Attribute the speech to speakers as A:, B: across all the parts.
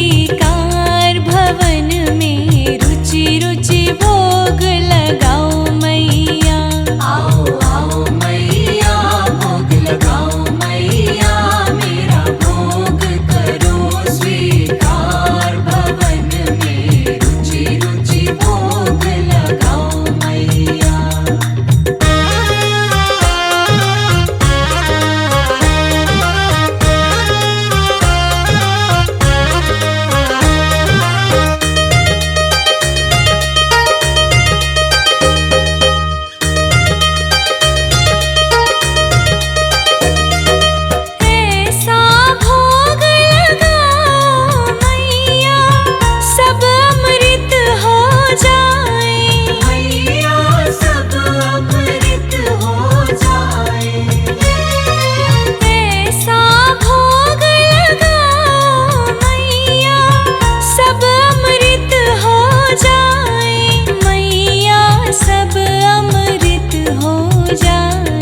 A: स्वीकार, भवन में रुचि रुचि भोग लगाओ मैया।
B: आओ आओ मैया भोग लगाओ मैया, मेरा भोग करो स्वीकार, भवन में रुचि रुचि भोग लगाओ मैया।
A: ऐसा भोग लगाओ मैया, सब अमृत हो जाए।
B: मैया सब अमृत हो जाए।
A: ऐसा भोग लगाओ मैया, सब अमृत हो जाए। मैया सब अमृत हो जाए।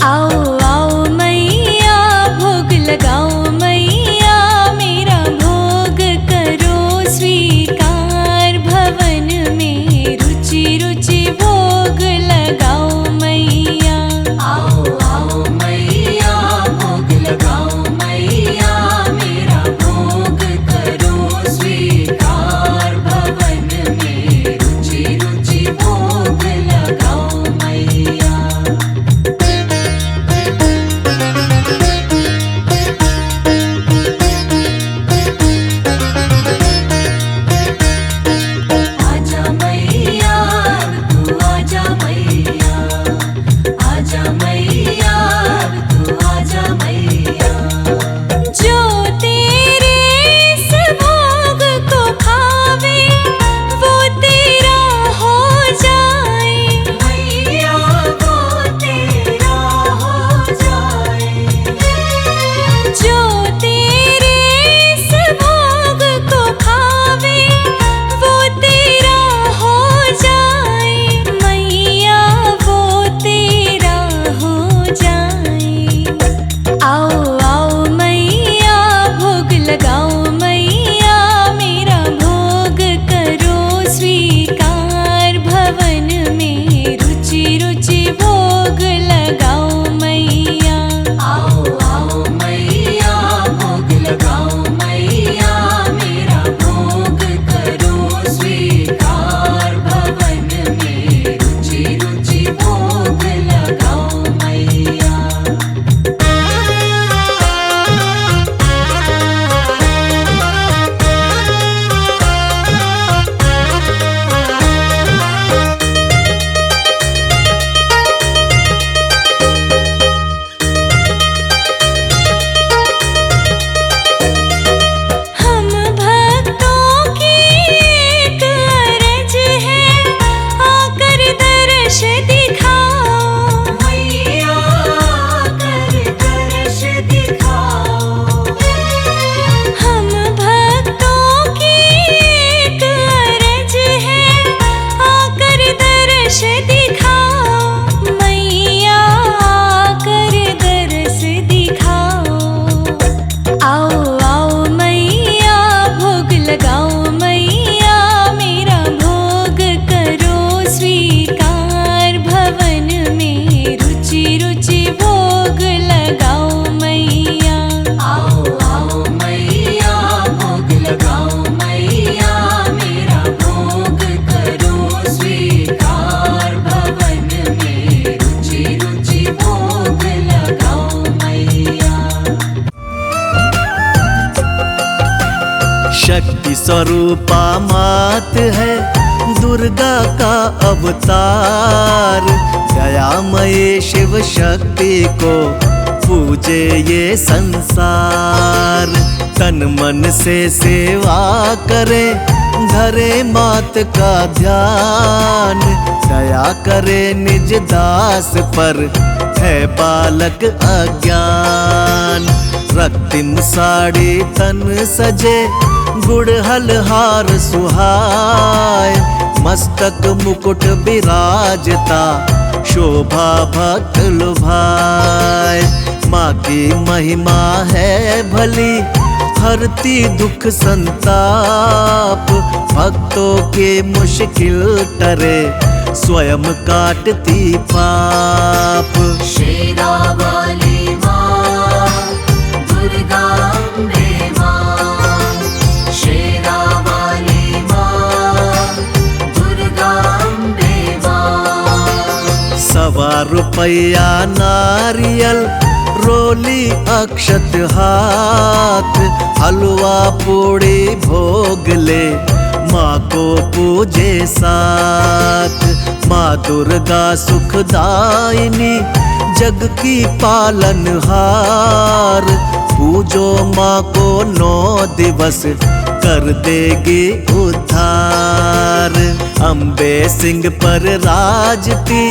A: आओ आओ मैया भोग लगाओ मैया, मेरा भोग करो स्वीकार, भवन में रुचि रुचि भोग लगाओ मैया।
B: आओ आओ मैया भोग लगाओ मैया, मेरा भोग करो स्वीकार, भवन में रुचि रुचि भोग लगाओ मैया। आजा मैया तू आजा मैया, आजा मैया तू आजा मैया।
A: जो तेरे इस भोग को खावे, वो तेरा हो जाए।
B: मैया वो तेरा हो जाए।
A: जो तेरे इस भोग को खावे, वो तेरा हो जाए। मैया वो तेरा हो जाए। आओ आओ मैया भोग लगाओ मैया, मेरा भोग करो स्वीकार, भवन में रुचि रुचि भोग लगाओ मैया।
B: आओ आओ मैया भोग लगाओ मैया, मेरा भोग करो स्वीकार, भवन में रुचि रुचि भोग लगाओ मैया।
A: हम भक्तों की एक अर्ज है, आकर दर्श दिखाओ।
B: मैया कर दर्श दिखाओ।
A: हम भक्तों की एक अर्ज है, आकर दर्श दिखाओ। मैया आकर दर्श दिखाओ। आओ आओ मैया भोग लगाओ मैया, मेरा भोग करो स्वीकार, भवन में रुचि रुचि भोग लगाओ मैया।
B: आओ आओ मैया भोग लगाओ मैया, मेरा भोग करो स्वीकार, भवन में रुचि रुचि भोग लगाओ मैया।
C: शक्ति स्वरूपा मात है दुर्गा का अवतार, दयामय शिव शक्ति को पूजे ये संसार। तन मन से सेवा करे, धरे मात का ध्यान, दया करे निज दास पर, है बालक अज्ञान। रक्तिम साड़ी तन सजे, गुड़हल हार सुहाय, मस्तक मुकुट विराजता, शोभा भक्त लुभाए। माँ की महिमा है भली, हरती दुख संताप, भक्तों के मुश्किल टरे, स्वयं काटती पाप।
B: शेरा वाली माँ दुर्गा अम्बे माँ, शेरा वाली माँ दुर्गा अम्बे माँ।
C: 1.25 रुपया नारियल, रोली अक्षत हाथ, हलवा पूड़ी भोग ले, माँ को पूजे साथ। माँ दुर्गा सुखदायिनी, जग की पालनहार, पूजो माँ को 9 दिवस, कर देगी उद्धार। अम्बे सिंह पर राजती,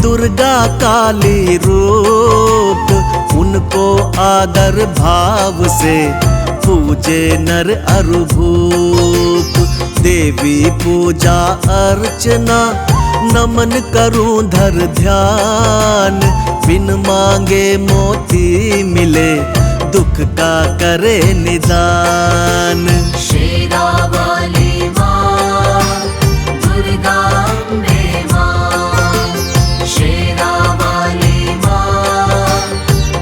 C: दुर्गा काली रूप, उनको आदर भाव से पूजे नर अरु भूप। देवी पूजा अर्चना, नमन करूं धर ध्यान, बिन मांगे मोती मिले, दुख का करे निदान।
B: शेरा वाली माँ दुर्गा अम्बे माँ, शेरा वाली माँ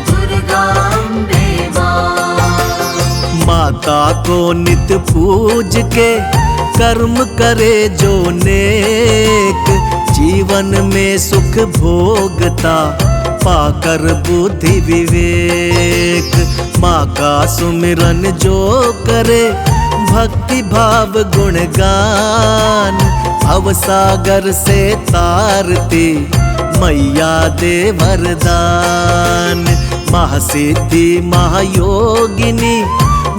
B: दुर्गा अम्बे माँ।
C: माता को नित पूज के, कर्म करे जो नेक, जीवन में सुख भोगता, पाकर बुद्धि विवेक। माँ का सुमिरन जो करे, भक्ति भाव गुणगान, भवसागर से तारती, मैया दे वरदान। महासिद्धि महायोगिनी,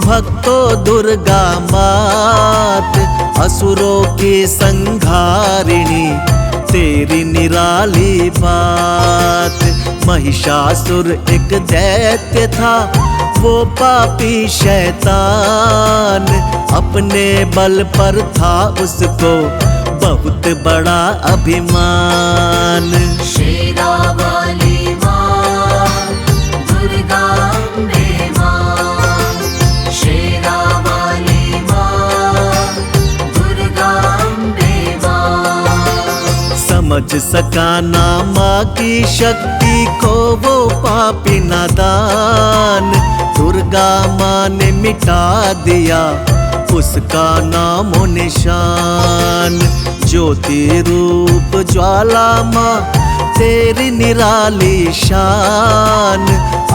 C: भक्तों दुर्गा मात, असुरों की संघारिणी, तेरी निराली बात। महिषासुर एक दैत्य था, वो पापी शैतान, अपने बल पर था उसको बहुत बड़ा अभिमान।
B: शेरा वाली माँ दुर्गा अम्बे माँ, शेरा वाली माँ दुर्गा अम्बे माँ।
C: समझ सका ना माँ की शक्ति को वो पापी नादान, दुर्गा माँ ने मिटा दिया उसका नामो निशान। ज्योति रूप ज्वाला माँ तेरी निराली शान,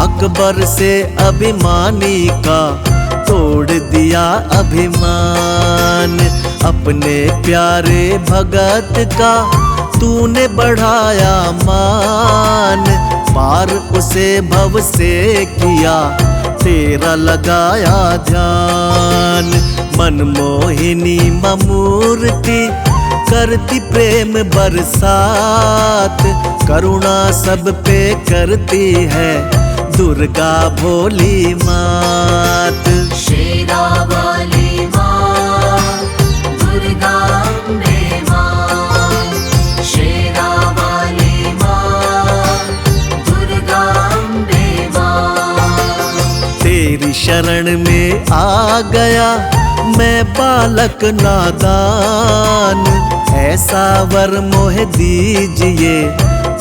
C: अकबर से अभिमानी का तोड़ दिया अभिमान। अपने प्यारे भगत का तूने बढ़ाया मान, पार उसे भव से किया तेरा लगाया ध्यान। मनमोहिनी ममूर्ति करती प्रेम बरसात, करुणा सब पे करती है दुर्गा भोली मात।
B: शेरा वाली माँ दुर्गा अम्बे माँ, शेरा वाली माँ दुर्गा अम्बे माँ।
C: तेरी शरण में आ गया मैं बालक नादान, ऐसा वर मोह दीजिए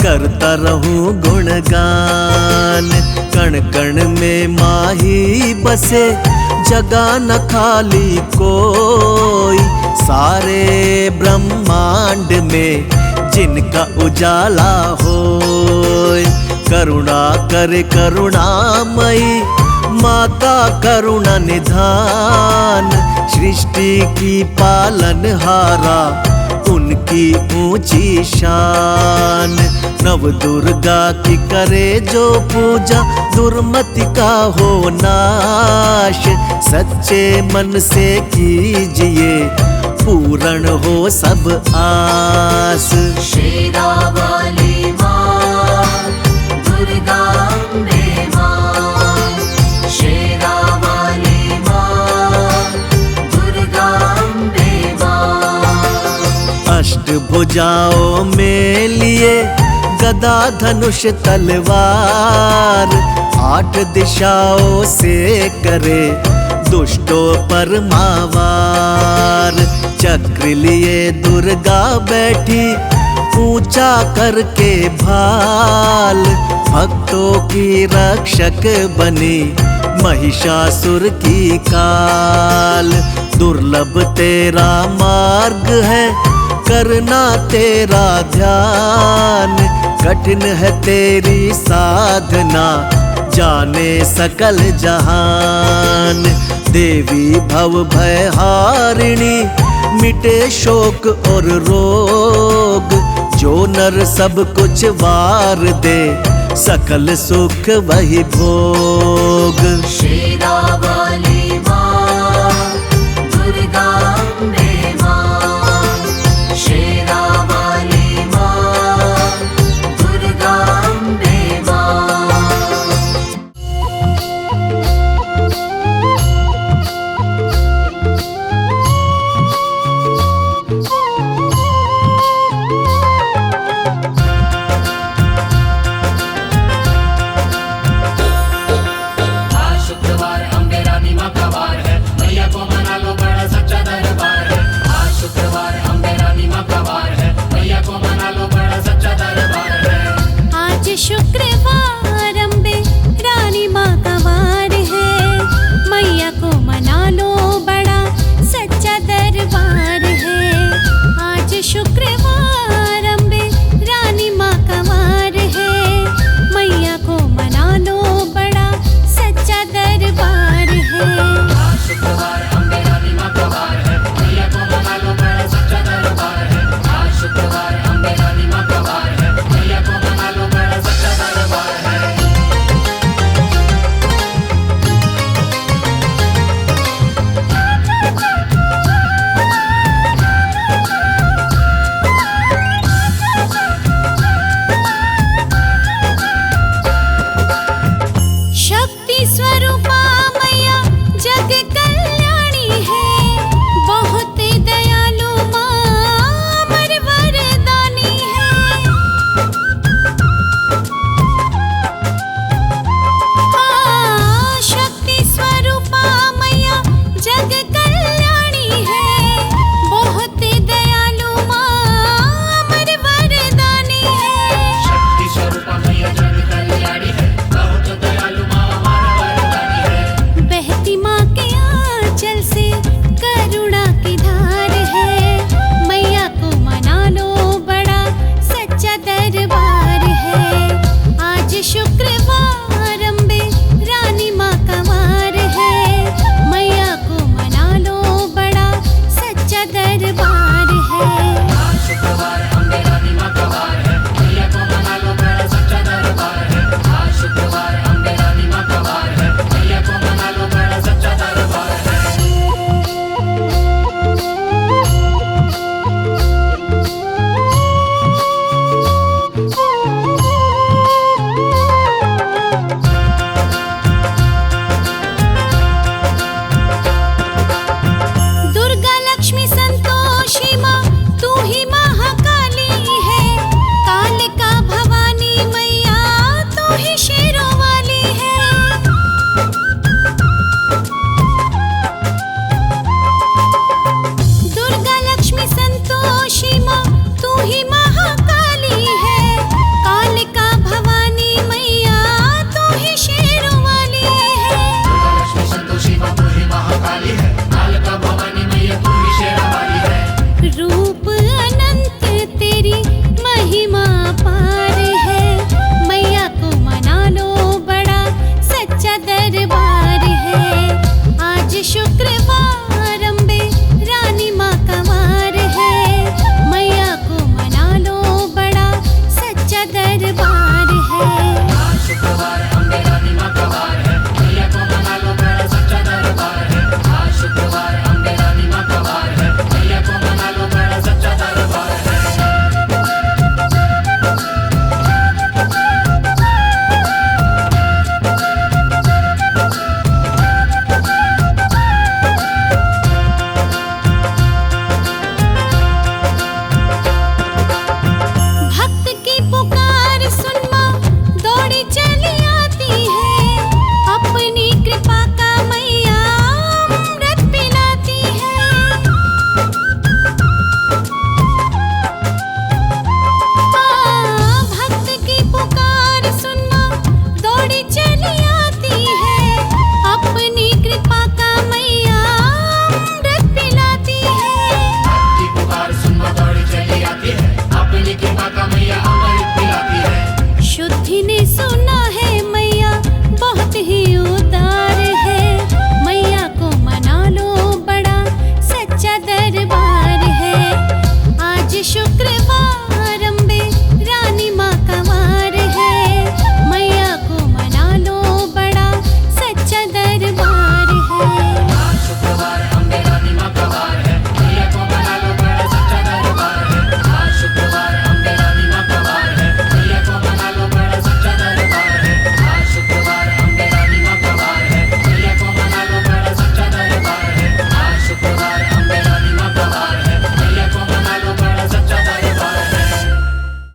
C: करता रहूं गुणगान। कण कण में माही बसे जगह न खाली कोई, सारे ब्रह्मांड में जिनका उजाला होय। करुणा करे करुणामयी माता करुणा निधान, सृष्टि की पालनहारा उनकी ऊंची शान। नव दुर्गा की करे जो पूजा दुर्मति का हो नाश, सच्चे मन से कीजिए पूर्ण हो सब आस।
B: शेरा वाली माँ दुर्गा अम्बे माँ, शेरा वाली माँ दुर्गा अम्बे माँ।
C: अष्टभुजाओं में लिए गदा धनुष तलवार, 8 दिशाओं से करे दुष्टों पर मावार। चक्र लिए दुर्गा बैठी ऊंचा करके भाल, भक्तों की रक्षक बनी महिषासुर की काल। दुर्लभ तेरा मार्ग है करना तेरा ध्यान, कठिन है तेरी साधना जाने सकल जहान। देवी भव भयहारिणी मिटे शोक और रोग, जो नर सब कुछ वार दे सकल सुख वही भोग।
B: शेरा वाली माँ